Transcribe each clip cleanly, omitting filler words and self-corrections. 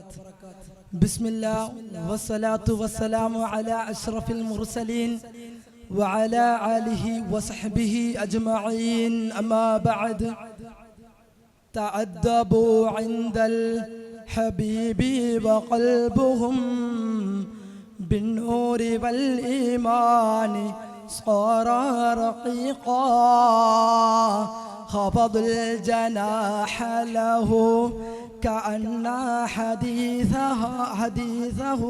بسم الله والصلاة والسلام على أشرف المرسلين وعلى آله وصحبه أجمعين أما بعد تأدبوا عند الحبيب وقلبهم بالنور والإيمان صار رقيقا خفض الجناح له كأن حديثه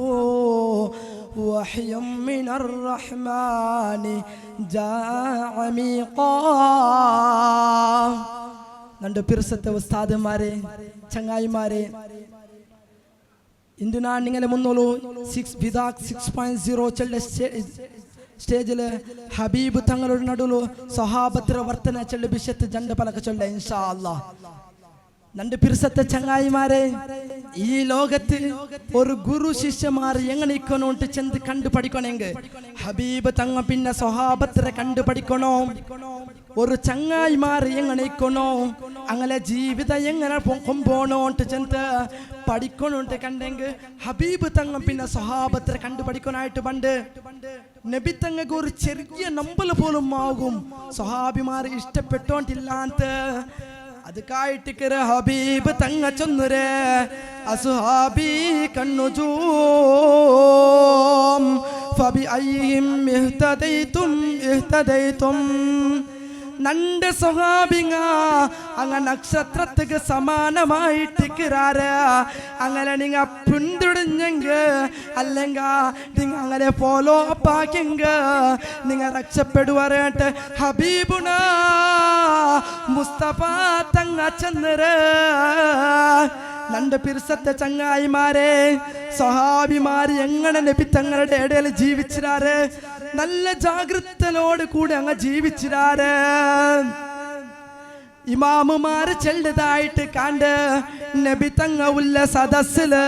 وحي من الرحمن جاء عميقا. നന്റെ പിറസത്തെ ഉസ്താദുമാരെ ചങ്ങായിമാരെ, ഇന്ന് ഞാൻ നിങ്ങളെ മുന്നോളൂ 6.0 ചെല്ലെ സ്റ്റേജിൽ ഹബീബ് തങ്ങളുടെ നടുലു സഹാബത്ര വർത്തന ചെല്ല് വിഷയത്ത് ജണ്ട പലക ചൊല്ല ഇൻഷാ അല്ലാഹ്. നന്റെ പിറസത്തെ ചങ്ങായിമാരെ, ഈ ലോകത്ത് ഒരു ഗുരു ശിഷ്യമാർ എങ്ങനെ ഇക്കണോട്ട് ചെന്ന് കണ്ടു പഠിക്കണമെങ്കിൽ ഹബീബ് തങ്ങ പിന്നെ സ്വഹാബത്തിനെ കണ്ടു പഠിക്കണോ. ഒരു ചങ്ങായിമാർ എങ്ങനെ ഇക്കണോ, അങ്ങനെ ജീവിതം എങ്ങനെ കൊമ്പോണോട്ട് ചെന്ന് പഠിക്കണോട്ട് കണ്ടെങ്കിൽ ഹബീബ് തങ്ങ പിന്നെ സ്വഹാബത്തിനെ കണ്ടു പഠിക്കണായിട്ട് പണ്ട് നബി തങ്ങൾക്ക് ഒരു ചെറിയ നമ്പൽ പോലും ആകും സ്വഹാബിമാർ ഇഷ്ടപ്പെട്ടോണ്ടില്ലാത്ത അതുക്കായിട്ട് ഹബീബ് തങ്ങ ചൊന്നുരേ അസ്ഹാബി കന്നുജൂം ഫബി അയ്യിഹിം ഇഹ്തദൈതും. നന്റെ സ്വഹാബിങ്ങ അങ്ങ നക്ഷത്രത്തിക്ക് സമാനമായിട്ടിക്കാറ്. അങ്ങനെ നിങ്ങ പിന്തുടഞ്ഞെങ്കിൽ അല്ലെങ്കിൽ നിങ്ങൾ അങ്ങനെ ഫോളോ അപ്പ് ആക്കിയെങ്കിൽ നിങ്ങൾ രക്ഷപ്പെടുവാറായിട്ട് ഹബീബുന മുസ്തഫ തങ്ങ ചന്ദ്ര. നന്റെ പിറസത്തെ ചങ്ങായിമാരെ, സ്വഹാബിമാര് എങ്ങനെ നബി തങ്ങളുടെ ഇടയിൽ ജീവിച്ചിരാറ്, നല്ല ജാഗ്രതയോട് കൂടി അങ്ങ് ജീവിച്ചിരാറ്. ഇമാമുമാര് ചെല്ലതായിട്ട് കണ്ട് നബി തങ്ങ ഉള്ള സദസ്സില്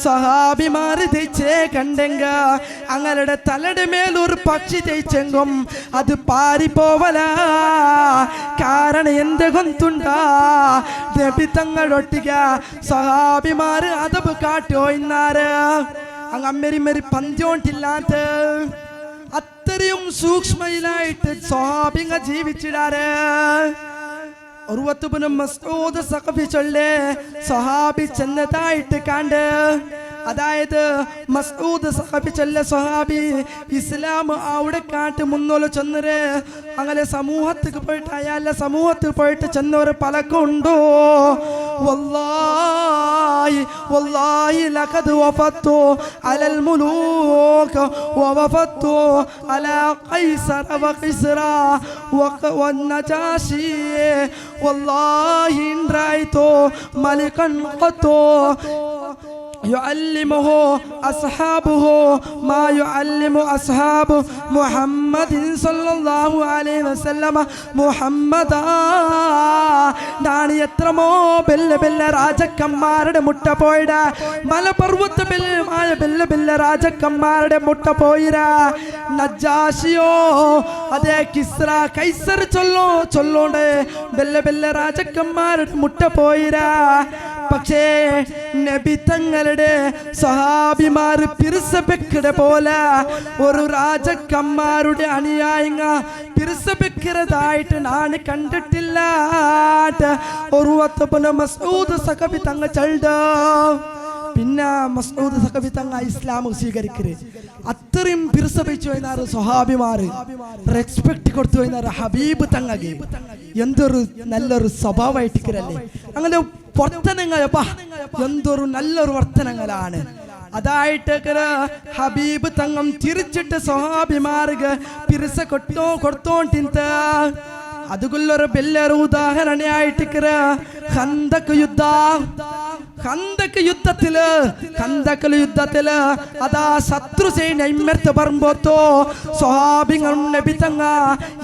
സ്വഹാബിമാര് ജയിച്ചേ കണ്ടെങ്ക അങ്ങനെ തലയുടെ മേലൊരു പക്ഷി ജയിച്ചെങ്കും അത് പാറിപ്പോവല. കാരണം എന്ത് കൊണ്ടുണ്ടാ നബി തങ്ങളൊട്ടിക സ്വഹാബിമാര് അതബ് കാട്ടോ ഇന്നാറ് അങ്ങ് അമ്മരി പഞ്ചോണ്ടില്ലാത്ത അത്രയും സൂക്ഷ്മയിലായിട്ട് സ്വഹാബിങ്ങ ജീവിച്ചിടാറ്. ഉർവത്ത് മസ്ഊദ് സഖഫി ചൊല്ലേ സ്വഹാബി ചെന്നതായിട്ട് കണ്ട്, അതായത് മസ്ഊദ് സഖഫി ചൊല്ല സ്വഹാബി ഇസ്ലാം അവിടെ കാട്ട് മുന്നോല് ചെന്നര്. അങ്ങനെ സമൂഹത്തിൽ പോയിട്ട് അയാളുടെ സമൂഹത്തിൽ പോയിട്ട് ചെന്നവര് പലക്കുണ്ടോ. വല്ലാഹി ലഖദ് വഫത്തു അലൽ മുലൂക് വവഫത്തു അലാ ഖൈസർ വഖിസ്റ വന്നജാശി വല്ലാഹി ഇൻ റഅയ്തു മലികൻ ഖത്തു يعلمه أصحابه ما يعلم أصحاب محمد صلى الله عليه وسلم محمدا. നാണി എത്രമോ ബെല്ല രാജക്കന്മാരുടെ മുട്ട പോയിട, മലപർവ്വത ബെല്ല രാജക്കന്മാരുടെ മുട്ട പോയിര. നജാശിയോ അതേ കിസ്ര കൈസർ ചൊല്ലോണ്ട് ബെല്ല രാജക്കന്മാരുടെ മുട്ട പോയിര. പക്ഷേ നബി തങ്ങളുടെ സ്വഹാബിമാര് പിർസബെക്കടെ പോലെ ഒരു രാജക്കന്മാരുടെ അനുയായിങ്ങ പിർസബെക്കറതായിട്ട് ഞാൻ കണ്ടിട്ടില്ല. ഒരു മസ്ഊദ് സഖഫി തങ്ങ ചൾഡ. പിന്നെ മസ്ഊദ് സഖഫി തങ്ങ ഇസ്ലാം സ്വീകരിക്കരുത്. അത്രയും പിർസബിച്ചു വൈകുന്നേരം സ്വഹാബിമാര് റെസ്പെക്ട് കൊടുത്തു വൈകുന്നേരം ഹബീബ് തങ്ങಗೆ എന്തൊരു നല്ലൊരു സ്വഭാവമായിട്ടിക്കരല്ലേ. അങ്ങനെ വർത്തനങ്ങളപ്പാ എന്തൊരു നല്ലൊരു വർത്തനങ്ങളാണ്. അതായിട്ട് ഹബീബ് തങ്ങം തിരിച്ചിട്ട് സ്വഹാബിമാർക്ക് പിരിസ കൊടുത്തോണ്ടിന്ത. അതുകൊള്ളൊരു വലിയൊരു ഉദാഹരണയായിട്ടിക്കര ഖന്തക് യുദ്ധത്തില് അതാ ശത്രു സൈന്യ ഇമ്മർത്ത് പറമ്പോത്തോ സ്വഹാബിങ്ങൾ നബി തങ്ങ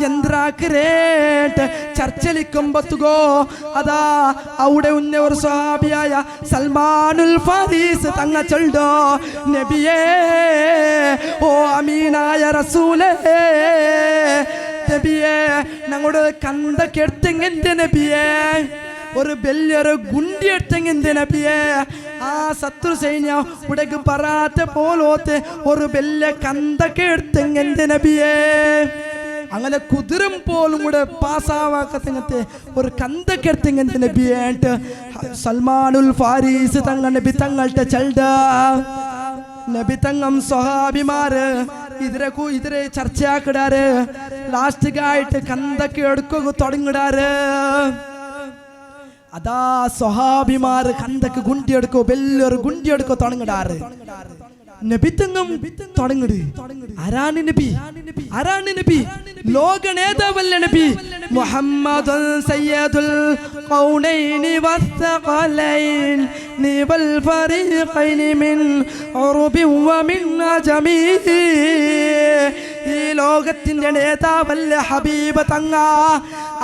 യന്ത്രാക്കരേട്ട് ചർച്ചലിക്കുമ്പത്തുകോ അതാ അവിടെ ഉന്ന ഒരു സ്വഹാബിയായ സൽമാനുൽ ഫാരിസ് തങ്ങ ചൊല്ലോ, നബിയേ ഓ അമീനായ റസൂലേ നബിയേ ഞങ്ങളുടെ കന്തക്കെടുത്തെങ്കിൽ നബിയേ ഒരു വലിയൊരു ഗുണ്ടിയെടുത്തെങ്കിൽ നബിയെ ആ ശത്രു സൈന്യ ഉടക്ക് പറയാത്ത പോലോത്തെ ഒരു വലിയ കന്തൊക്കെ എടുത്തെങ്കിൽ നബിയെ അങ്ങനെ കുതിരം പോലും കൂടെ പാസ്സാവാക്കത്തെ ഒരു കന്തൊക്കെ എടുത്തെങ്കിൽ നബിയായിട്ട് സൽമാനുൽ ഫാരീസ് തങ്ങൾ നബി തങ്ങളുടെ ചൽഡ നബി തങ്ങം സ്വഹാബിമാര് ഇതിരെ ചർച്ചയാക്കിടാറ് ലാസ്റ്റിക്കായിട്ട് കന്തൊക്കെ എടുക്കുക തുടങ്ങിടാറ് അതാ സ്വഹാബിമാര് കന്തൊക്കെ ഗുണ്ടിയെടുക്കോ വലിയൊരു ഗുണ്ടിയെടുക്കോ തുടങ്ങിടാറ് നബി തങ്ങം തുടങ്ങിട് ആരാണ് നബി ലോക നേതാവല്ല നബി മുഹമ്മദുൻ സയ്യിദുൽ ഖൗനൈനി വസ്സഖലൈൻ നിവൽ ഫരീഖൈനി മിൻ ഉറുബി വമിൻ അജമി ഈ ലോകത്തിന്റെ നേതാവല്ല ഹബീബ് തങ്ങ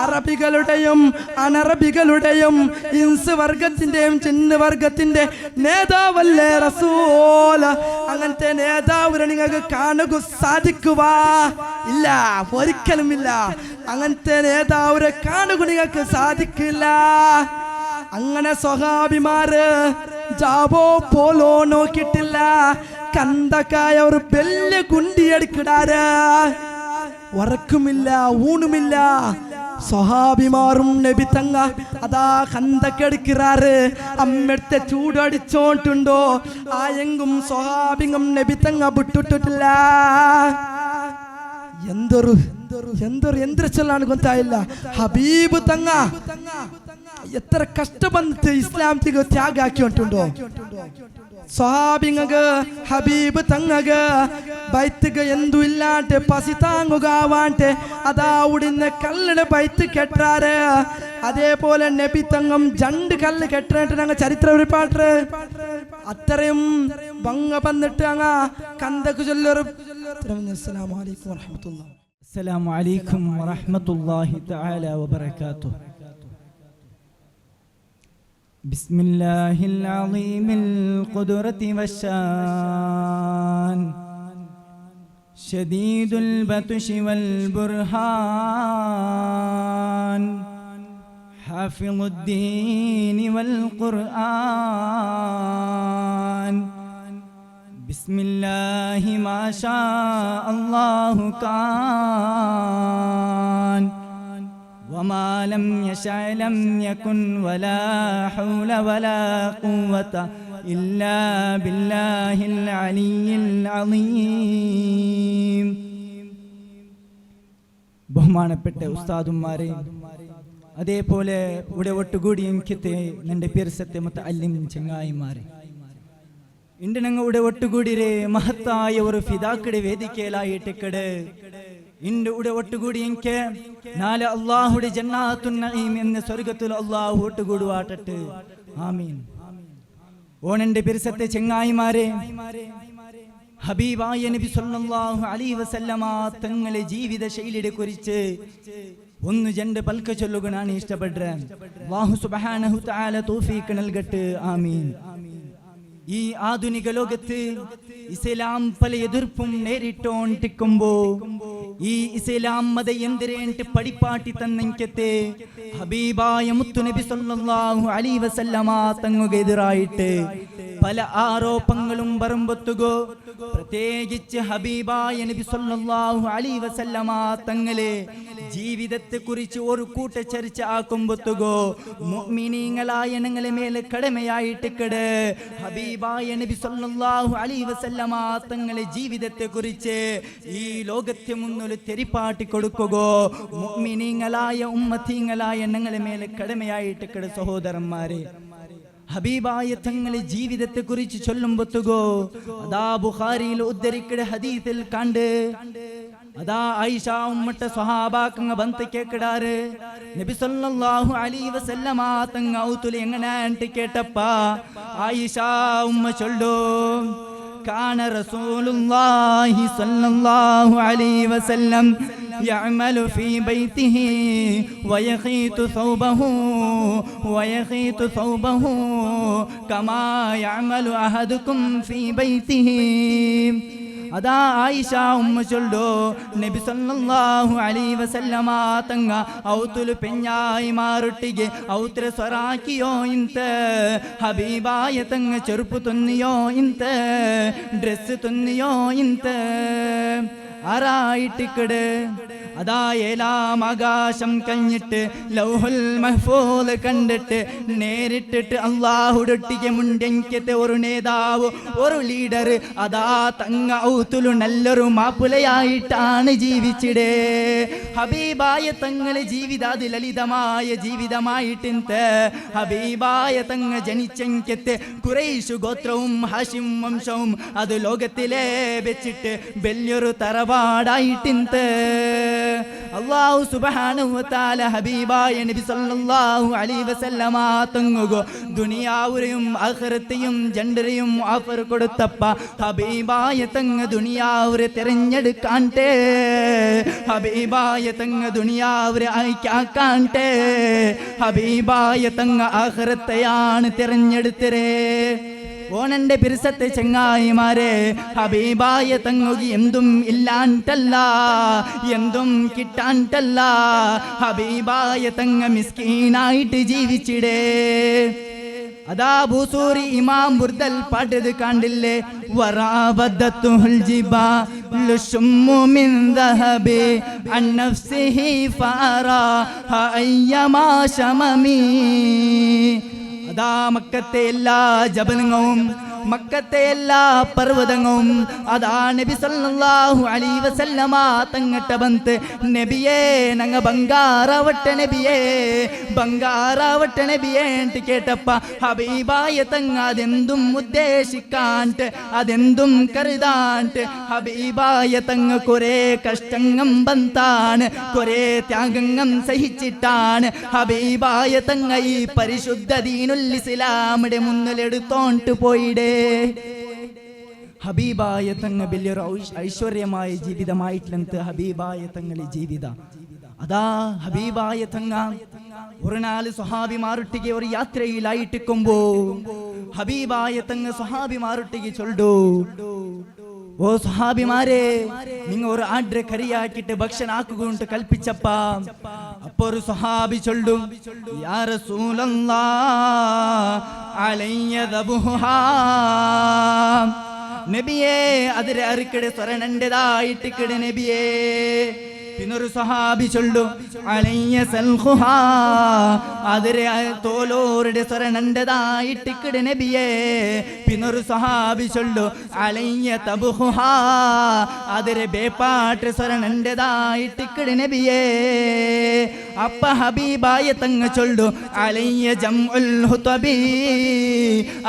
അറബികളുടെയും അനറബികളുടെയും ഇൻസ് വർഗത്തിന്റെയും ജിന്ന് വർഗത്തിന്റെ നേതാവല്ലേ റസൂൽ അങ്ങനത്തെ നേതാവിനെ നിങ്ങൾക്ക് കാണുക സാധിക്കുക ഇല്ല ഒരിക്കലും ഇല്ല അങ്ങനത്തെ നേതാവിനെ കാണുക നിങ്ങൾക്ക് സാധിക്കില്ല അങ്ങനെ സ്വഹാബിമാര് ജാബോ പോലോ നോക്കിയിട്ടില്ല കന്തക്കായ ഒരു വലിയ കുണ്ടിയെടുക്കിടാര് ഉറക്കുമില്ല ഊണുമില്ല സ്വഹാബിമാറും നബി തങ്ങ അതാ കന്തക്കെടുക്കിറാറ് അമ്മത്തെ ചൂടടിച്ചോണ്ടുണ്ടോ ആയെങ്കും സ്വഹാബിങ്ങും നബി തങ്ങ വിട്ടിട്ടില്ല എന്തൊരു ചൊല്ലാണ് ಗೊತ್ತಾಯಿಲ್ಲ ഹബീബ് തങ്ങ എത്ര കഷ്ടപ്പെട്ട് ഇസ്ലാം ത്യാഗ ആക്കിയിട്ടുണ്ടോ സ്വഹാബിങ്ങ ഹബീബ് തങ്ങ ബൈത്തുക എന്തു ഇല്ലാണ്ട് പസി താങ്ങുകാവാണ്ട് അതാ ഉടിന്ന് കല്ലിന് ബൈത്ത് കെട്ടാറ് അതേപോലെ നബി തങ്ങം രണ്ട് കല്ല് കെട്ടിട്ട് ഞങ്ങൾ ചരിത്രം ഒരുപാട്ട് അത്രയും ഭംഗ വന്നിട്ട് അങ്ങ കന്തക്ക് ചൊല്ലൊരു അസ്സലാമു അലൈക്കും വറഹ്മത്തുള്ളാഹി തആല വബറകാതുഹു ബിസ്മില്ലാഹിൽ അളീമിൽ ഖുദ്റതി വശാൻ ശദീദുൽ ബത്ശി വൽ ബുർഹാൻ ഹാഫിളുദ്ദീൻ വൽ ഖുർആൻ ബിസ്മില്ലാഹി മാ ശാ അല്ലാഹു കാൻ വമാ ലം യശഅ ലം യകുൻ വലാ ഹൗല വലാ ഖുവത ഇല്ലാ ബില്ലാഹിൽ അലിയിൽ അളീം. ബഹുമാനപ്പെട്ട ഉസ്താദുമാരെ, അതേപോലെ ഇവിടെ ഒട്ടുകൂടി എനിക്കത്തെ എൻ്റെ പേർസത്തെ മുത്തഅല്ലിം ചങ്ങായിമാരെ, ഇണ്ട് ഞങ്ങളുടെ ഒട്ടുകൂടിരെ മഹത്തായ ഒരു ഫിദാക്കടെ വേദിക്കലായിട്ടിക്കട് ഇണ്ട് ഇവിടെ ഒട്ടുകൂടി എനിക്ക് നാളെ അള്ളാഹുടെ ജന്നാത്തുൻ നഈം എന്ന സ്വർഗത്തിൽ അള്ളാഹു ഒട്ടുകൂടുവാട്ടട്ട് ആമീൻ. ഓണെന്റെ പെരുസത്തെ ചെങ്ങായിമാരെ, ഹബീബായ നബി സല്ലല്ലാഹു അലൈഹി വസല്ലമ തങ്ങളെ ജീവിത ശൈലിയെ കുറിച്ച് ഒന്ന് രണ്ട് പൽക്ക ചൊല്ലുകയാണ് ഇഷ്ടപ്പെടുക. അല്ലാഹു സുബ്ഹാനഹു തആല തൗഫീഖ് നൽകട്ടെ ആമീൻ. ഈ ആധുനിക ലോകത്ത് ഇസ്ലാം പല എതിർപ്പും നേരിട്ടോണ്ടിരിക്കുമ്പോ ഈ ഇസ്ലാം മത എന്തിരേട്ട് പടിപ്പാട്ടി തന്നെങ്കത്തെ ഹബീബായ മുത്തു നബി സല്ലല്ലാഹു അലൈഹി വസല്ലമ തങ്ങുകെതിരായിട്ട് പല ആരോപങ്ങളും പറമ്പത്തുകോ, പ്രത്യേകിച്ച് ഹബീബായ നബി സല്ലല്ലാഹു അലൈഹി വസല്ലമ തങ്ങളെ ജീവിതത്തെ കുറിച്ച് ഒരു കൂട്ട ചർച്ച ആക്കുമ്പത്തുകോ മുഅ്മിനീങ്ങളായ ഞങ്ങളെ മേലെ കടമയായിട്ട് കട് ഹബീബായ നബി സല്ലല്ലാഹു അലൈഹി വസല്ലമ തങ്ങളെ ജീവിതത്തെ കുറിച്ച് ഈ ലോകത്തെ മുന്നിൽ തെരിപ്പാട്ടി കൊടുക്കുകയോ മുഅ്മിനീങ്ങളായ ഉമ്മത്തീങ്ങളായ ഞങ്ങളെ മേലെ കടമയായിട്ട് കട്. സഹോദരന്മാരെ, ഹബീബായ തങ്ങളെ ജീവിതത്തെ കുറിച്ച് ചൊല്ലുമ്പത്തുകോ അതാ ബുഖാരിയിൽ ഉദ്ധരിക്കട ഹദീസിൽ കണ്ട് അതാ ആയിഷ ഉമ്മട്ട സ്വഹാബാക്കങ്ങ ബന്ത കേക്കടാറ് നബി സല്ലല്ലാഹു അലൈഹി വസല്ലമ തങ്ങ ഔതുൽ എങ്ങനെ ആൻട്ടി കേട്ടപ്പ ആയിഷ ഉമ്മ ചൊല്ലു കാന റസൂലുള്ളാഹി സല്ലല്ലാഹു അലൈഹി വസല്ലം يعمل في بيته ويخيط ثوبه كما يعمل أحدكم في بيته. അതാ ആയിഷ ഉമ്മ ചൊല്ലോ നബി സല്ലല്ലാഹു അലൈഹി വസല്ലമ തങ്ങ ഔതുൽ പെഞ്ഞായി മാറുട്ടിಗೆ ഔത്ര സ്വറാക്കിയോ ಇಂತ ഹബീബായ തങ്ങ ചെറുപ്പ് തുന്നിയോ ಇಂತ ഡ്രസ് തുന്നിയോ ಇಂತ ആറായിട്ടിക്കട് അതാ ഏലാം ആകാശം കഴിഞ്ഞിട്ട് ലൗഹുൽ മഹ്ഫൂദ് കണ്ടിട്ട് നേരിട്ടിട്ട് അള്ളാഹുടൊട്ടിಗೆ മുണ്ടെങ്കത്തെ ഒരു നേതാവ് ഒരു ലീഡർ അതാ തങ്ങ ഔത്തുലു നല്ലൊരു മാപ്പിളയായിട്ടാണ് ജീവിച്ചിടേ ഹബീബായ തങ്ങളെ ജീവിത അത് ലളിതമായ ജീവിതമായിട്ടിന്ത ഹബീബായ തങ്ങ ജനിച്ചെങ്കത്തെ ഖുറൈശ് ഗോത്രവും ഹാഷിം വംശവും അത് ലോകത്തിലെ വെച്ചിട്ട് വലിയൊരു തറവാടായിട്ടിന്ത അല്ലാഹു സുബ്ഹാനഹു വ തആല ഹബീബായ നബി സല്ലല്ലാഹു അലൈഹി വസല്ലമ തങ്ങുകോ ദുനിയാവുരെയും ആഖിറത്തെയും ജണ്ടരെയും ഓഫർ കൊടുത്തപ്പ ഹബീബായ തങ്ങ ദുനിയാവുരെ തിരഞ്ഞെടുക്കാൻട്ടേ ഹബീബായ തങ്ങ ദുനിയാവുരെ അയക്കാൻട്ടേ ഹബീബായ തങ്ങ ആഖിറത്തെയാണ് തിരഞ്ഞെടുത്തരേ ഓണന്റെ പിരിസത്തെ ചെങ്ങായിമാരെ ഹബീബായ തങ്ങുകി എന്തും ഇല്ലാണ്ടല്ല എന്തും കിട്ടാണ്ടല്ല ഹബീബായ തങ്ങ മിസ്കീനായിട്ട് ജീവിച്ചിടേ അതാ ബൂസൂരി ഇമാം ബുർദൽ പാട്ടത് കണ്ടില്ലേ വറാവദത്തുൽ ജിബാലു ശുമ്മു മിൻ ദഹബി അൻ നഫ്സിഹി ഫാറാ അയ്യമാ ശമമി അതാ മക്കത്തെ എല്ലാ ജബലങ്ങളും മക്കത്തെ എല്ലാ പർവ്വതങ്ങളും അതാ നബി സല്ലല്ലാഹു അലൈഹി വസല്ലമ തങ്ങട്ട ബന്ത് നബിയേ നങ്ങ ബംഗാറാവട്ടെ നബിയേ ബംഗാറാവട്ടെ നബിയേ എന്ന് കേട്ടപ്പ ഹബീബായ തങ്ങ അതെന്തും ഉദ്ദേശിക്കാണ്ട് അതെന്തും കരുതാണ്ട് ഹബീബായ തങ്ങ കുറെ കഷ്ടങ്ങം ബന്താണ് കുറെ ത്യാഗങ്ങം സഹിച്ചിട്ടാണ് ഹബീബായ തങ്ങ ഈ പരിശുദ്ധ ദീനുൽ ഇസ്ലാമിന്റെ മുന്നിലെടുത്തോണ്ട് പോയിടേ ഹബീബായ തങ്ങ വലിയൊരു ഐശ്വര്യമായ ജീവിതമായിട്ടില്ലെന്ന് ഹബീബായ തങ്ങളെ ജീവിത അതാ ഹബീബായ തങ്ങ ഒരു നാല് സ്വഹാബിമാരൊട്ടിಗೆ ഒരു യാത്രയിലായിട്ടിക്കുമ്പോ ഹബീബായ തങ്ങ സ്വഹാബിമാരൊട്ടിಗೆ ചൊല്ലു ഓ സ്വഹാബിമാരെ നിങ്ങൾ ഒരു ആഡ്രെ കറിയാക്കിട്ട് ഭക്ഷണം ആക്കുകൊണ്ട് കൽപ്പിച്ചപ്പ അപ്പൊ ഒരു സ്വഹാബി ചൊല്ലും യാ റസൂലല്ലാഹ് അലയ്യ ദബുഹാ നബിയേ അതിരെ അറുക്കടെ സ്വരണൻ്റെതായിട്ടിക്കടെ നബിയേ പിന്നൊരു സഹാബി ചൊല്ലു അലയ്യ സൽഖുഹാ അതിരെ തോലോരുടെ സ്വരണൻ്റെതായിട്ടിക്കടെ നബിയേ പിന്നൊരു സഹാബി ചൊല്ലു അലയ്യ തബുഹാ അതിരെ ബേപ്പാട്ട് സ്വരണൻ്റെതായിട്ടിക്കടെ നബിയേ അപ്പ ഹബീബായ തങ്ങ ചൊല്ലു അലയ്യ ജംഉൽ ഹുതബി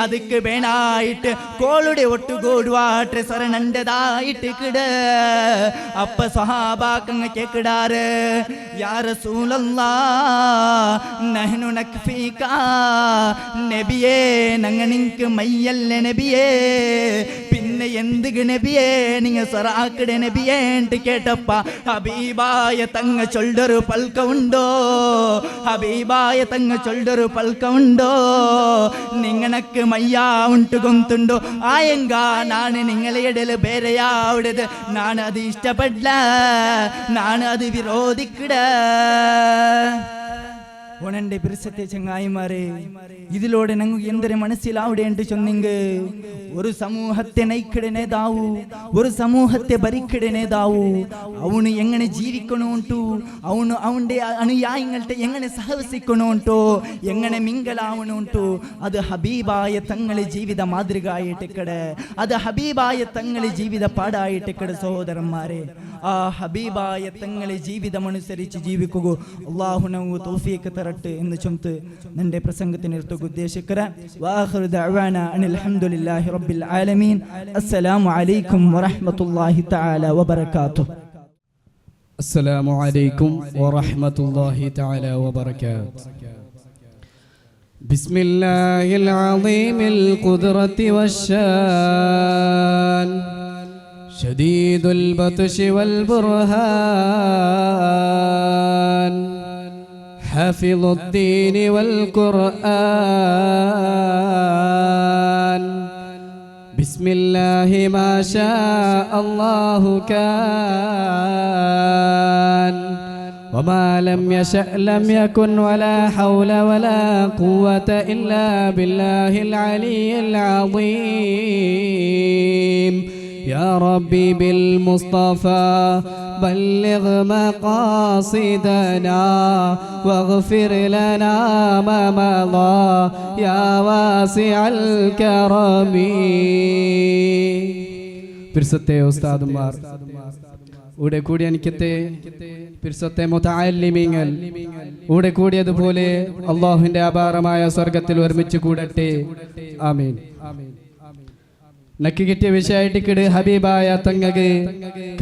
അതിക്ക് വേണായിട്ട് കോളുടെ ഒട്ടുകൂടുവാട്ട് സ്വരണൻ്റെതായിട്ടിക്കട് അപ്പ സഹാബാക്കങ്ങ കേക്കിടാറ് യാ റസൂലല്ലാഹ് നഹ്നു നക്ഫീക നബിയേ നങ്ങ നിങ്ങക്ക് മയ്യല്ലേ നബിയേ പിന്നെ എന്ത് നബിയേ നിങ്ങ സറാക്കടെ നബിയേ എന്ന് കേട്ടപ്പ ഹബീബായ തങ്ങ ചൊല്ലൊരു പൽക്ക ഉണ്ടോ ഹബീബായ തങ്ങ ചൊല്ലൊരു പൽക്ക ഉണ്ടോ നിങ്ങനക്ക് മയ്യാ ഉണ്ടു ഗൊന്തുണ്ടോ ആയെങ്ക നാണ് നിങ്ങളെ ഇടല് ಬೇರೆಯಾವಡದು ನಾನು ಅದು ಇಷ್ಟಪಡ್ಲ ನಾನು ಅದು ವಿರೋಧಿಕ್ಕಡ ഓണന്റെ പിരിസത്തെ ചങ്ങായിമാരെ ഇതിലൂടെ ഞങ്ങൾക്ക് എന്തൊരു മനസ്സിലാവിടേണ്ട ചൊന്നിങ് ഒരു സമൂഹത്തെ നയിക്കടെ നേതാവു ഒരു സമൂഹത്തെ ഭരിക്കടെ നേതാവു അവന് എങ്ങനെ ജീവിക്കണോ ഉണ്ടു അവന് അവന്റെ അനുയായികളുടെ എങ്ങനെ സഹവസിക്കണോ ഉണ്ടോ എങ്ങനെ മിങ്കലാവണോ ഉണ്ടോ അത് ഹബീബായ തങ്ങളെ ജീവിത മാതൃകയായിട്ടിക്കടെ അത് ഹബീബായ തങ്ങളെ ജീവിത പാടായിട്ടിക്കടെ സഹോദരന്മാരെ ആ ഹബീബായ തങ്ങളെ ജീവിതമനുസരിച്ച് ജീവിക്കുക അല്ലാഹു നമുക്ക് തൗഫീഖ് തരട്ടെ എന്ന് ചൊല്ല് എൻ്റെ പ്രസംഗത്തിന് നിർത്തുക ഉദ്ദേശിക്കര വാഖിറു ദഅവാന അനിൽ ഹംദുലില്ലാഹി റബ്ബിൽ ആലമീൻ അസ്സലാമു അലൈക്കും വറഹ്മത്തുള്ളാഹി തആല വബറകാതുഹു السلام عليكم ورحمة الله تعالى وبركاته بسم الله العظيم القدرة والشان شديد البطش والبرهان حافظ الدين والقرآن ബിസ്മില്ലാഹി മാ ഷാ അല്ലാഹു കാൻ وما لم يشأ لم يكن ولا حول ولا قوة إلا بالله العلي العظيم يا ربي بالمصطفى بلغ مقاصدنا واغفر لنا ما مضى يا واسع الكرم പിർസത്തെ ഉസ്താദുമാർ ഇവിടെ കൂടിയ എനിക്കത്തെ പിർസത്തെ മുതഅല്ലിമീങ്ങൾ ഇവിടെ കൂടിയതുപോലെ അല്ലാഹുവിന്റെ അപാരമായ സ്വർഗ്ഗത്തിൽ ഒരുമിച്ച് കൂടട്ടെ ആമീൻ നക്കി കിട്ടിയ വിഷയമായിട്ട് ഹബീബായ തങ്ങക്ക്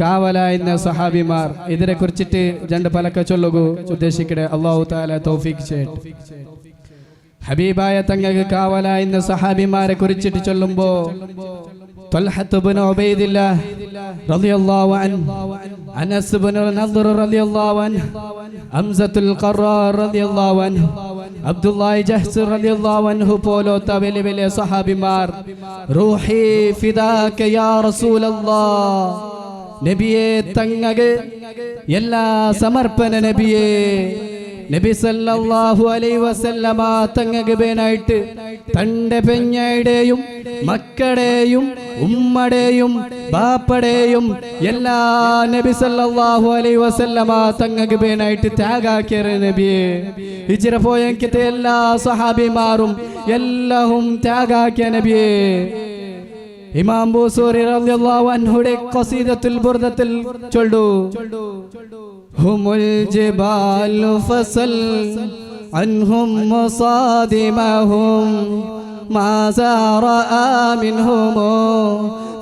കാവലായിരുന്ന സഹാബിമാർ ഇതിനെ കുറിച്ചിട്ട് രണ്ട് പലക്ക ചൊല്ലുക ഉദ്ദേശിക്കട്ടെ അല്ലാഹു തആല തൗഫീഖ് ചെയ്യട്ടെ ഹബീബായ തങ്ങക്ക് കാവലായിരുന്ന സഹാബിമാരെ കുറിച്ചിട്ട് ചൊല്ലുമ്പോ طلحة بن عبيد الله رضي الله عنه أنس بن النضر رضي الله عنه حمزة القرار رضي الله عنه عبد الله جهز رضي الله عنه പോലോ തവലി വലിയ സഹാബിമാർ റൂഹി ഫിദാക യാ റസൂലല്ലാഹ് നബിയേ തങ്ങക്ക് എല്ലാ സമർപ്പണ നബിയേ നബി സല്ലല്ലാഹു അലൈഹി വസല്ലമ തങ്ങക്ക് ബേനായിട്ട് തന്റെ പെഞ്ഞയുടെയും മക്കളുടെയും ഉമ്മയുടെയും ബാപ്പയുടെയും എല്ലാ നബി സല്ലല്ലാഹു അലൈഹി വസല്ലമ തങ്ങക്ക് ബേനായിട്ട് ത്യാഗാക്കിയ നബിയെ ഹിജ്റ പോയക്കത്തെ എല്ലാ സഹാബിമാരും എല്ലാഹും ത്യാഗാക്കിയ നബിയെ ഇമാം ബൂസൂരി റളിയല്ലാഹു അൻഹുടെ ഖസീദത്തുൽ ബുർദത്തിൽ ചൊല്ലു ഹുമുൽ ജിബാലു ഫസൽ അൻഹും മസാദിമഹും മാ സാറഅ മിൻഹും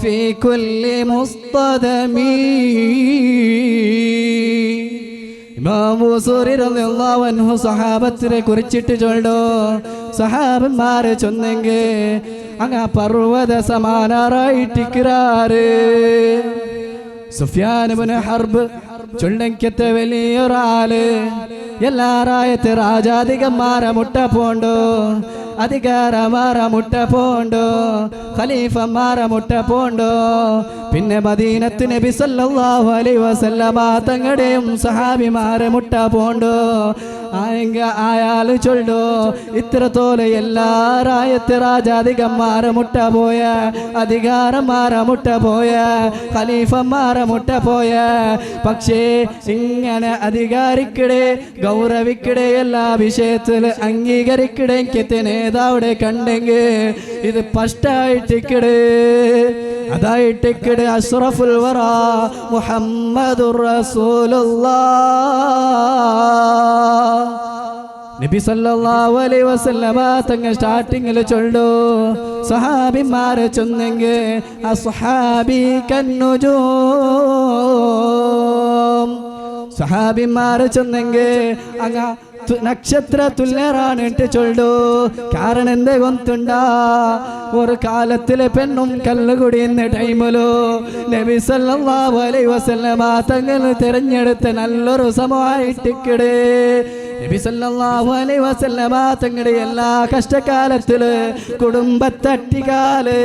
ഫീ കുല്ലി മുസ്തദമി ഇമാം ബൂസൂരി റളിയല്ലാഹു അൻഹു സഹാബത്തിനെ കുറിച്ചിട്ട് ചൊല്ലു സഹാബന്മാരെ ചൊന്നെങ്കിൽ അങ്ങ് പർവ്വത സമാനറായിട്ടിക്കാറ് സുഫ്യാൻ ഇബ്നു ഹർബ് ചൊല്ലക്കത്തെ വലിയൊരാള് എല്ലാറായത്തെ രാജാധികന്മാരെ മുട്ട പോണ്ടോ അധികാരമാരെ മുട്ട പോണ്ടോ ഖലീഫമാരെ മുട്ട പോണ്ടോ പിന്നെ മദീനത്ത് നബി സല്ലല്ലാഹു അലൈഹി വസല്ലമ തങ്ങളുടെയും സഹാബിമാരെ മുട്ട പോണ്ടോ ആയാല് ചൊല്ലോ ഇത്രത്തോലെ എല്ലാറായത്തെ രാജാധികന്മാരെ മുട്ട പോയ അധികാരന്മാരെ മുട്ട പോയ ഖലീഫന്മാരെ മുട്ട പോയ പക്ഷേ ഇങ്ങനെ അധികാരിക്കടെ ഗൗരവിക്കടെ എല്ലാ വിഷയത്തിൽ അംഗീകരിക്കടെ എനിക്ക് നേതാവിടെ കണ്ടെങ്കിൽ ഇത് ഫസ്റ്റായിട്ടിക്കടെ അതായിട്ടിക്കടെ അഷ്റഫുൽ വറ മുഹമ്മദുർ റസൂലുള്ളാഹ് നബി സല്ലല്ലാഹു അലൈഹി വസല്ലമ തങ്ങൾ സ്റ്റാർട്ടിങ്ങിൽ ചൊല്ലു സഹാബിമാരെ ചൊന്നെങ്കിൽ അസ്ഹാബി കന്നുജൂം സഹാബിമാരെ ചൊന്നെങ്കിൽ അങ്ങ് നക്ഷത്ര തുല്യറാണിട്ട് ചൊല്ലു കാരണം എന്ത് കൊണ്ടുണ്ടാ ഒരു കാലത്തിലെ പെണ്ണും കല്ലുകുടിയുന്ന ടൈമിലോ നബി സല്ലല്ലാഹു അലൈഹി വസല്ലമ തങ്ങൾ തിരഞ്ഞെടുത്ത നല്ലൊരു സമൂഹമായിട്ടിക്കടേ നബി സല്ലല്ലാഹു അലൈഹി വസല്ലമ തങ്ങളുടെ എല്ലാ കഷ്ടകാലത്തില് കുടുംബത്തട്ടിക്കാല്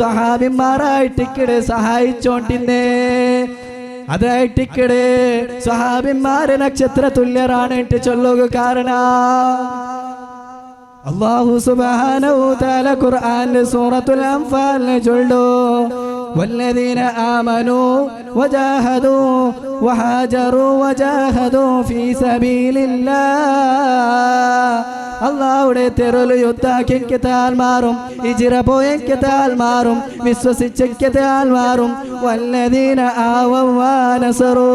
സഹാബിമാരായിട്ടിക്കടെ സഹായിച്ചോണ്ടിന്നേ അതായിട്ടിക്കടെ സഹാബിമാരെ നക്ഷത്ര തുല്യറാണിട്ട് ചൊല്ലുക കാരണം അല്ലാഹു സുബ്ഹാനഹു തആല ഖുർആനിലെ സൂറത്തുൽ അൻഫാലിൽ ചൊല്ലു والذين آمنوا وجاهدوا وهاجروا وجاهدوا في سبيل الله അള്ളാഹുടെ തെരുവിൽ യുദ്ധാക്കിക്കത്താൽ മാറും ഹിജ്റ പോയക്കത്താൽ മാറും വിശ്വസിച്ചക്കത്താൽ മാറും വല്ലദീന ആവവാനസറു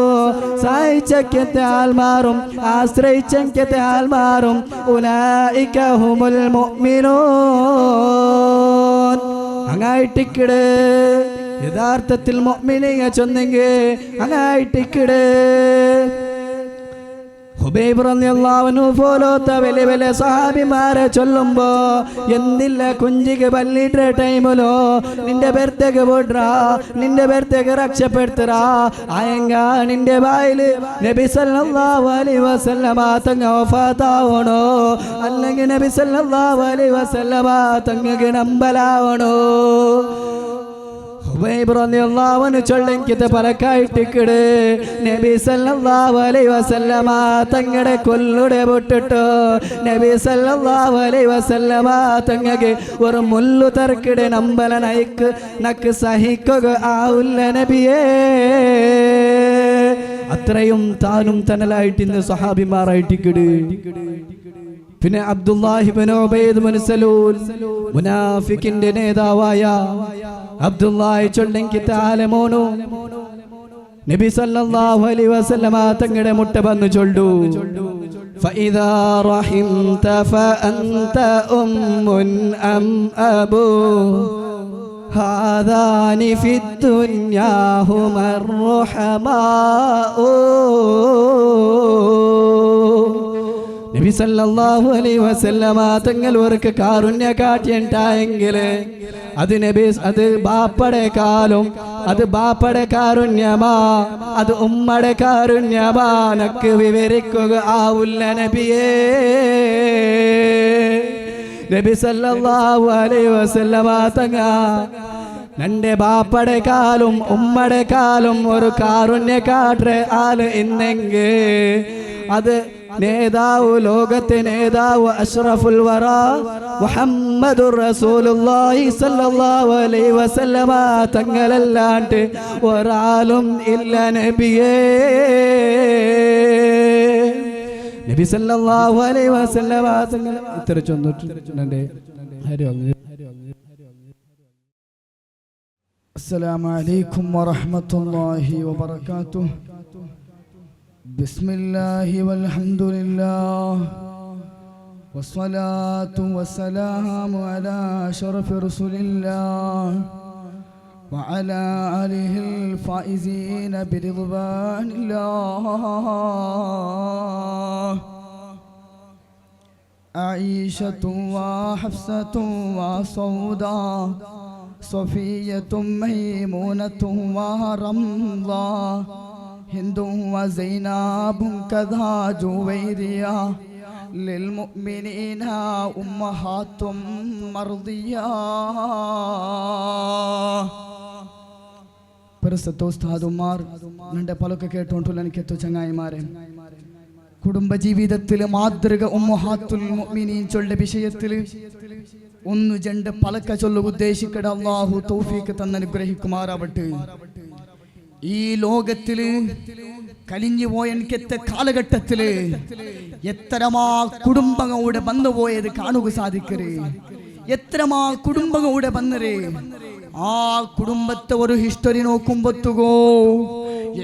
സഹായിച്ചക്കത്താൽ മാറും ആശ്രയിച്ചക്കത്താൽ മാറും ഉലൈക ഹുമുൽ മുഅ്മിനൂൻ അങ്ങായിട്ടിക്കട് യഥാർത്ഥത്തിൽ മുഅ്മിനീങ്ങ ചൊന്നെങ്കിൽ അങ്ങായിട്ടിക്കട് ഹുബൈബ് റളിയല്ലാഹു അൻഹു പോലത്തെ വലിയ വലിയ സഹാബിമാരെ ചൊല്ലുമ്പോ എന്തില്ല കുഞ്ചിക്ക് പല്ലിട്ട ടൈമിലോ നിന്റെ ബെർത്തേക്ക് പോട്രാ, നിന്റെ ബെർത്തേക്ക് രക്ഷപ്പെടുത്തറാ ആയങ്ക നിന്റെ വായില് നബി സല്ലല്ലാഹു അലൈഹി വസല്ലമ തങ്ങ വഫാത്താവണോ, അല്ലെങ്കിൽ നബി സല്ലല്ലാഹു അലൈഹി വസല്ലമ തങ്ങക്ക് നമ്പലാവണോ. ഹുബൈബ് റളിയല്ലാഹു അൻഹു ചൊല്ലിക്കിത് പലക്കായിട്ടിക്കട് നബി സല്ലല്ലാഹു അലൈഹി വസല്ലമ തങ്ങളുടെ കൊല്ലുടെ പൊട്ടിട്ടോ നബി സല്ലല്ലാഹു അലൈഹി വസല്ലമ തങ്ങൾക്ക് ഒരു മുല്ലു തർക്കിടെ നമ്പല നയിക്ക് നക്ക് സഹിക്കുക ആവുല്ല നബിയേ. അത്രയും താനും തനലായിട്ട് ഇന്ന് സഹാബിമാരായിട്ടിക്കട്. പിന്നെ അബ്ദുല്ലാഹി ഇബ്നു ഉബൈദ് ഇബ്നു സലൂൽ മുനാഫിക്കിന്റെ നേതാവായ അബ്ദുല്ലാഹി ചൊല്ലിക്ക് താലമോനു നബി സല്ലല്ലാഹു അലൈഹി വസല്ലമ തങ്ങളുടെ മുട്ട വന്നു ചൊല്ലു ഫഇദാ റഹിംത ഫഅൻത ഉമ്മുൻ അം അബൂ ഹാദാനി ഫിദ്ദുനിയാ ഹുമർ റഹമാഉ. നബി സല്ലല്ലാഹു അലൈഹി വസല്ലമ തങ്ങൾ അവർക്ക് കാരുണ്യ കാട്ടിയുണ്ടായെങ്കിൽ അത് നബി അത് ബാപ്പടെ കാലും അത് ബാപ്പടെ കാരുണ്യമാ, അത് ഉമ്മടെ കാരുണ്യമാ നക്ക് വിവരിക്കുക ആവുല്ല നബിയേ. നബി സല്ലല്ലാഹു അലൈഹി വസല്ലമ തങ്ങ നന്റെ ബാപ്പടെ കാലും ഉമ്മടെ കാലും ഒരു കാരുണ്യ കാട്ടെ ആള് ഇന്നെങ്കിൽ അത് നേതാവ്, ലോകത്തെ നേതാവ് അഷ്റഫുൽ വറ മുഹമ്മദുർ റസൂലുള്ളാഹി സ്വല്ലല്ലാഹു അലൈഹി വസല്ലമ തങ്ങളല്ലാണ്ട് ഒരാളും ഇല്ല നബിയേ. നബി സല്ലല്ലാഹു അലൈഹി വസല്ലമ തങ്ങൾ ഇത്ര ചൊന്നിട്ടുണ്ട്. അസ്സലാമു അലൈക്കും വറഹ്മത്തുള്ളാഹി വബറകാതുഹു. ബിസ്മില്ലാഹി വൽഹംദുലില്ലാഹ് വസ്സലാത്തു വസ്സലാമു അലാ അഷ്റഫി റസൂലില്ലാഹ് വഅലാ ആലിഹിൽ ഫായിസീന ബിറിദ്വാനില്ലാഹ്. ആയിഷത്തു വഹഫ്സത്തു വസൗദാ സഫിയ്യത്തു മൈമൂനത്തു വറംളാ ഹിന്ദു വസൈനാബും കദാ ജുവൈരിയ ലിൽമുഅ്മിനീന ഉമ്മഹാത്തും മർദിയ. പരിശുദ്ധ ഉസ്താദുമാർ നിന്റെ പലക്കെ കേട്ടോണ്ടുള്ള എനിക്കെത്തു ചങ്ങായിമാരെ, കുടുംബജീവിതത്തിൽ മാതൃക ഉമ്മഹാത്തുൽ മുഅ്മിനീൻ ചൊല്ല വിഷയത്തിൽ ഒന്ന് രണ്ട് പലക്ക ചൊല്ലു ഉദ്ദേശിക്കട അല്ലാഹു തൗഫീഖ് തന്നനുഗ്രഹിക്കുമാറാവട്ടെ. ഈ ലോകത്തില് കഴിഞ്ഞു പോയ എനിക്കത്തെ കാലഘട്ടത്തില് എത്രമാ കുടുംബങ്ങളുടെ വന്നുപോയത് കാണുക സാധിക്കര്, എത്രമാ കുടുംബങ്ങളുടെ വന്നര്. ആ കുടുംബത്തെ ഒരു ഹിസ്റ്ററി നോക്കുമ്പോത്തുകോ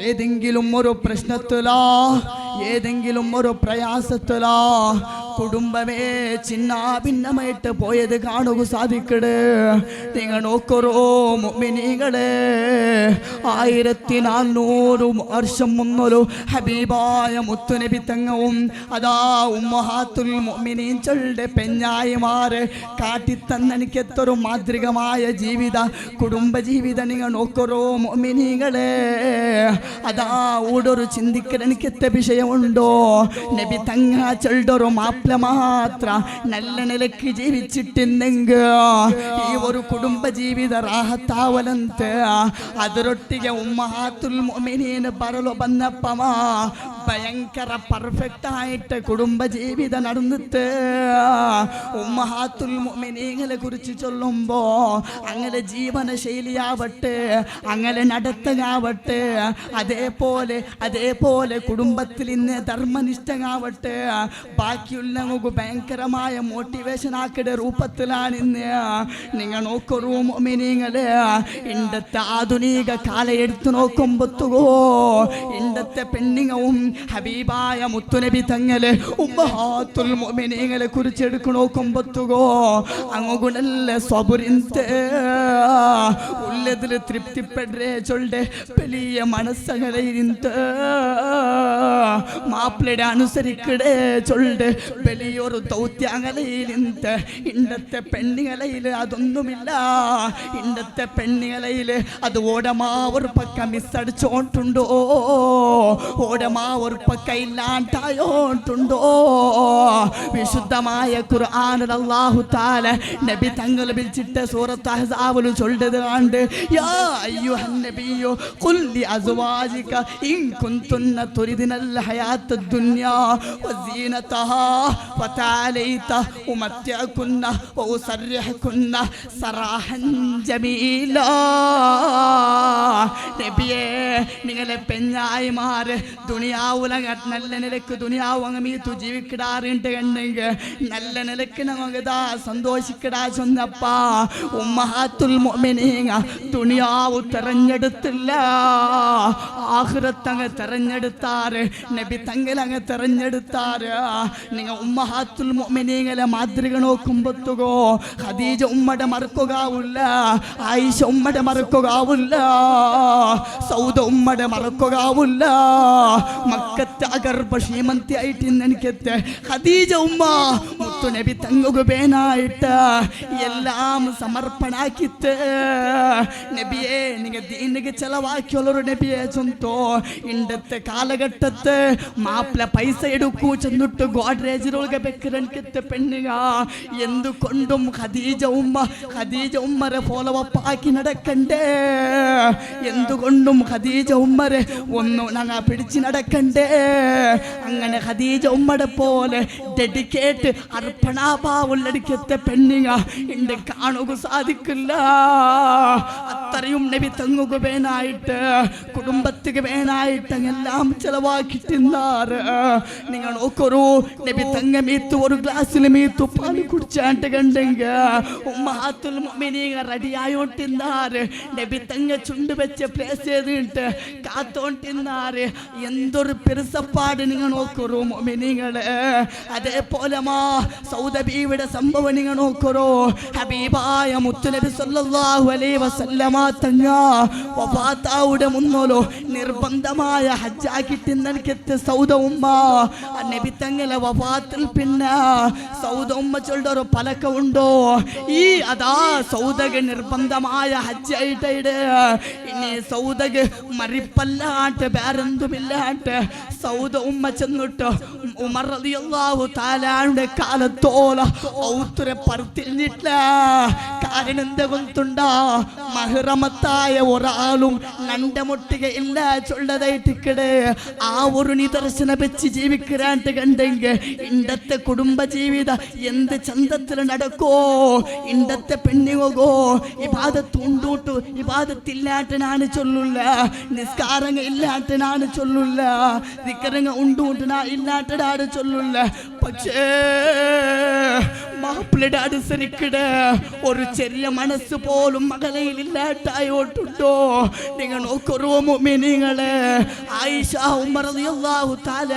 ഏതെങ്കിലും ഒരു പ്രശ്നത്തിലാ, ഏതെങ്കിലും ഒരു പ്രയാസത്തിലാ കുടുംബമേ ചിന്ന ഭിന്നമായിട്ട് പോയത് കാണുക സാധിക്കട്. നിങ്ങൾ നോക്കറോ മുഅ്മിനീങ്ങളെ, 1400 വർഷം മുന്നൊരു ഹബീബായ മുത്തുനബി തങ്ങവും അതാ ഉമ്മഹാത്തുൽ മുഅ്മിനീൻ ചൊല്ലെ പെഞ്ഞായിമാരെ കാട്ടിത്തന്ന എനിക്കെത്തൊരു മാതൃകമായ ജീവിത കുടുംബജീവിത നിങ്ങൾ നോക്കറോ മുഅ്മിനീങ്ങളെ. അതാ ഊടൊരു ചിന്തിക്കൽ എനിക്കെത്ത വിഷയമുണ്ടോ, നബി തങ്ങ ചൊല്ലൊരു മാപ്പിള മാത്ര നല്ല നിലയ്ക്ക് ജീവിച്ചിട്ടുണ്ടെങ്കിൽ ഈ ഒരു കുടുംബ ജീവിത റാഹത്താവലಂತೆ ಅದರೊಟ್ಟಿಗೆ ഉമ്മഹാത്തുൽ മുഅ്മിനീൻ ಬರಲು ಬಂದಪ್ಪಮ ഭയങ്കര പെർഫെക്റ്റ് ആയിട്ട് കുടുംബ ജീവിതം നടന്നിട്ട് ഉമ്മഹാത്തുൽ മുഅ്മിനീങ്ങളെ കുറിച്ച് ചൊല്ലുമ്പോ അങ്ങനെ ജീവന ശൈലിയാവട്ടെ, അങ്ങനെ നടത്തങ്ങാവട്ടെ, അതേപോലെ കുടുംബത്തിൽ ഇന്ന് ധർമ്മനിഷ്ഠങ്ങാവട്ടെ, ബാക്കിയുള്ള നമുക്ക് ഭയങ്കരമായ മോട്ടിവേഷൻ ആക്കിയ രൂപത്തിലാണ് ഇന്ന്. നിങ്ങൾ നോക്കൂ മുഅ്മിനീങ്ങളെ, ഇന്നത്തെ ആധുനിക കാലം എടുത്തു നോക്കുമ്പോത്തുകോ ഇന്നത്തെ പെണ്ണുങ്ങളും ഹബീബായ മുത്തുനബി തങ്ങളെ ഉമ്മഹാത്തുൽ മുഅ്മിനീങ്ങളെ കുറിച്ച് എടുക്കു നോക്കുമ്പോത്തുകോ അങ്ങുകുണല്ല സ്വബുരിന്തെ ഉള്ളതിൽ തൃപ്തിപ്പെടേ ചൊല്ലെ വലിയ മനസ്സകലയിരുന്ന് മാപ്പിളയുടെ അനുസരിക്കടേ ചൊല്ലെ വലിയൊരു ദൗത്യങ്ങളയിലിരുന്ന് ഇണ്ടത്തെ പെണ്ണുകളയിൽ അതൊന്നുമില്ല. ഇണ്ടത്തെ പെണ്ണുകളയിൽ അത് ഓടമാ ഒരു പക്ക മിസ്സടിച്ചോണ്ടുണ്ടോ, ഓടമാ ഒരു പക്ക ഇല്ലാണ്ടായോണ്ടുണ്ടോ. വിശുദ്ധമായ ഖുർആനിൽ അല്ലാഹു തആല നബി തങ്ങൾ വിളിച്ചിട്ട് സൂറത്ത് അഹ്സാബിൽ ചൊല്ലുന്നത് കണ്ട് യാ അയ്യുഹൻ നബിയ്യു ഖുൽ ലി അസ്വാജിക ഇൻ കുൻതുന്ന തുരിദിനൽ ഹയാത്തദ് ദുനിയാ വസീനതഹാ ഫതഅലൈത ഉമത്തിഅകുന്ന വഉസർരിഹകുന്ന സറാഹൻ ജമീലാ. നബിയേ, നിങ്ങളെ പെണ്ണായിമാര് ദുനിയാവുലങ്ങ നല്ല നിലക്ക് ദുനിയാവ് അങ്ങമീത്തു ജീവിക്കിടാറുണ്ട് കണ്ടെങ്കിൽ നല്ല നിലക്ക് നമുക്കിതാ സന്തോഷിക്കടാ ചൊന്നപ്പാ. ഉമ്മഹാത്തുൽ മുഅ്മിനീന ദുനിയാവ് തെരഞ്ഞെടുത്തില്ല, ആഖിറത്തങ്ങ് തെരഞ്ഞെടുത്താറ്, നബി തങ്ങളങ്ങ് തെരഞ്ഞെടുത്താറ്. നിങ്ങൾ ഉമ്മഹാത്തുൽ മുഅ്മിനീങ്ങളെ മാതൃക നോക്കുമ്പോത്തുകോ ഖദീജ ഉമ്മടെ മറക്കുകയാവില്ല, ആയിഷ ഉമ്മടെ മറക്കുകയാവില്ല, സൗദ ഉമ്മടെ മറക്കുകയാവില്ല. മക്കത്തെ അഗർഭ ശ്രീമന്തി ആയിട്ട് എനിക്കത്തെ ഖദീജ ഉമ്മ മുത്തു നബി തങ്ങുക പേനായിട്ട് എല്ലാം സമർപ്പണാക്കിത്ത്. നബിയെ, നിങ്ങൾ ദീനിಗೆ ചെലവാക്കിയുള്ളൊരു നബിയെ ചൊന്തോ. ഇണ്ടത്തെ കാലഘട്ടത്ത് മാപ്പിള പൈസ എടുക്കൂ ചെന്നിട്ട് ഗോഡ്രേജിനൊಳಗೆ ಬೆಕ್ಕರನ್ಕಿತ್ತ പെണ്ണുക എന്തുകൊണ്ടും ഖദീജ ഉമ്മരെ ഫോളോ അപ്പ് ആക്കി നടക്കണ്ടേ, എന്തുകൊണ്ടും ഖദീജ ഉമ്മരെ ഒന്നു ഞങ്ങൾ പിടിച്ച് നടക്കണ്ടേ. അങ്ങനെ ഖദീജ ഉമ്മടെ പോലെ ഡെഡിക്കേറ്റ് അർപ്പണാഭാവുള്ളടിക്കത്തെ പെണ്ണുക ഇണ്ട് കാണുക സാധിക്കില്ല. അത്രയും നബി തങ്ങുക വേനായിട്ട് കുടുംബത്തിക്ക് വേനായിട്ട് എല്ലാം ചെലവാക്കിട്ടിന്നാറ്. നിങ്ങൾ നോക്കൊരു നബി തങ്ങ മീത്തു ഒരു ഗ്ലാസ്സിൽ മീത്തു പാല് കുടിച്ചാണ്ട് കണ്ടെങ്കിൽ ഉമ്മഹാത്തുൽ മുഅ്മിനീന റെഡിയായോണ്ടിന്നാറ്. നബി തങ്ങ ചുണ്ട് വെച്ച് പ്ലേസ് ചെയ്തിട്ട് കാത്തോണ്ടിന്നാറ്. എന്തൊരു പെരുസപ്പാട് നിങ്ങൾ നോക്കൊരു മുഅ്മിനീങ്ങളെ. അതേപോലെ സൗദ ബീവിയുടെ സംഭവം നിങ്ങൾ നോക്കൊരു. ഹബീബായ മുത്തുനബി സല്ലല്ലാഹു അലൈഹി വസല്ലമ തങ്ങ വഫാത്താവുടെ മുന്നോലോ നിർബന്ധമായ ഹജ്ജാക്കിട്ടിന്നെനിക്കെത്ത് സൗദ ഉമ്മ. നബി തങ്ങളെ വഫാത്തിൽ പിന്നെ സൗദ ഉമ്മ ചൊല്ലൊരു പലക ഉണ്ടോ. ഈ അതാ സൗദക്ക് നിർബന്ധമായ ഹജ്ജ് ആയിട്ട് ഇനി സൗദക്ക് മരിപ്പല്ലാട്ട് വേറെന്തുമില്ലാട്ട് സൗദ ഉമ്മ ചെന്നിട്ട് ഉമർ റളിയല്ലാഹു തആലയുടെ കാലത്തോല ഔത്തുരെ പറത്തിഞ്ഞിട്ടില്ല. കാരണം എന്താ കൊണ്ടുണ്ടാ മഹ്റമത്തായ ഒരാളും നണ്ട മുട്ടിക ഇല്ല ചൊല്ലതായിട്ടിക്കടെ. ആ ഒരു നിദർശന വെച്ച് ജീവിക്കാണ്ട് കണ്ടെങ്കിൽ ഇണ്ടത്തെ കുടുംബ ജീവിത എന്ത് ചന്തത്തിൽ നടക്കോ. ഇണ്ടത്തെ പെണ്ണുകോ ഇബാദത്ത് ഉണ്ടൂട്ടു ഇബാദത്തില്ലാട്ടനാണ് ചൊല്ലില്ല, നിസ്കാരങ്ങ ഇല്ലാട്ടനാണ് ചൊല്ലില്ല, നിക്കരങ്ങ ഉണ്ടൂട്ടനാ ഇല്ലാട്ടനാണ് ചൊല്ലില്ല. പക്ഷേ മാപ്പിളയുടെ അനുസരിക്കടെ ഒരു ചെറിയ മനസ്സ് പോലും മകളയിൽ ഇല്ലാട്ടായോട്ടുണ്ടോ. നിങ്ങൾ നോക്കൊരു മുഅ്മിനീങ്ങളെ ആയിഷ ഉമർ റളിയല്ലാഹു തആല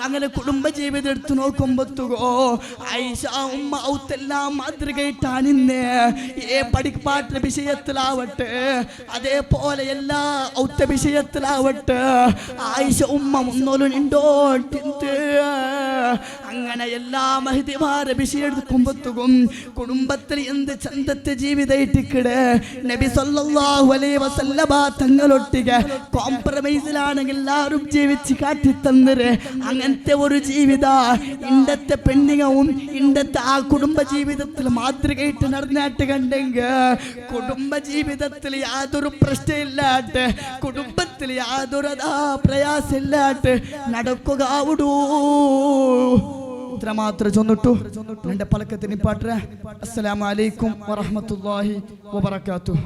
അങ്ങനെ കുടുംബ ജീവിതം എടുത്തു നോക്കുമ്പോത്തുകോ ആയിഷ ഉമ്മ ഔത്തെല്ലാം മാതൃകയിട്ടാണിന്ന്. പഠിപ്പാട്ട വിഷയത്തിലാവട്ടെ അതേപോലെ എല്ലാ ഔത്ത വിഷയത്തിലാവട്ടെ ആയിഷ ഉമ്മ മുന്നോലുണ്ടോ. അങ്ങനെ എല്ലാ മഹതിമാരെ വിഷയം എടുക്കുമ്പോത്തും കുടുംബത്തിൽ എന്ത് ചന്തത്തെ ജീവിതയിട്ടിക്കടെ നബി സല്ലല്ലാഹു അലൈഹി വസല്ലമ തങ്ങളൊട്ടിಗೆ കോംപ്രമൈസിലാണെങ്കിൽ എല്ലാവരും ജീവിച്ച് കാട്ടിത്തന്നര്. അങ്ങനത്തെ ഒരു ജീവിത ഇണ്ടത്തെ പെണ്ണുങ്ങളും ഇണ്ടത്തെ ആ കുടുംബ ജീവിതത്തിൽ മാതൃകയിട്ട് നടന്നിട്ട് കണ്ടെങ്കിൽ കുടുംബ ജീവിതത്തിൽ യാതൊരു പ്രശ്നമില്ലാട്ട് കുടുംബത്തിൽ യാതൊരു പ്രയാസമില്ലാട്ട് നടക്കുക ആവിടൂ. ഇത്ര മാത്രം ചൊന്നിട്ടു എൻ്റെ പലക്കത്തിന് പാട്ടെ. അസ്സലാമു അലൈക്കും വറഹ്മത്തുള്ളാഹി വബറകാതുഹു.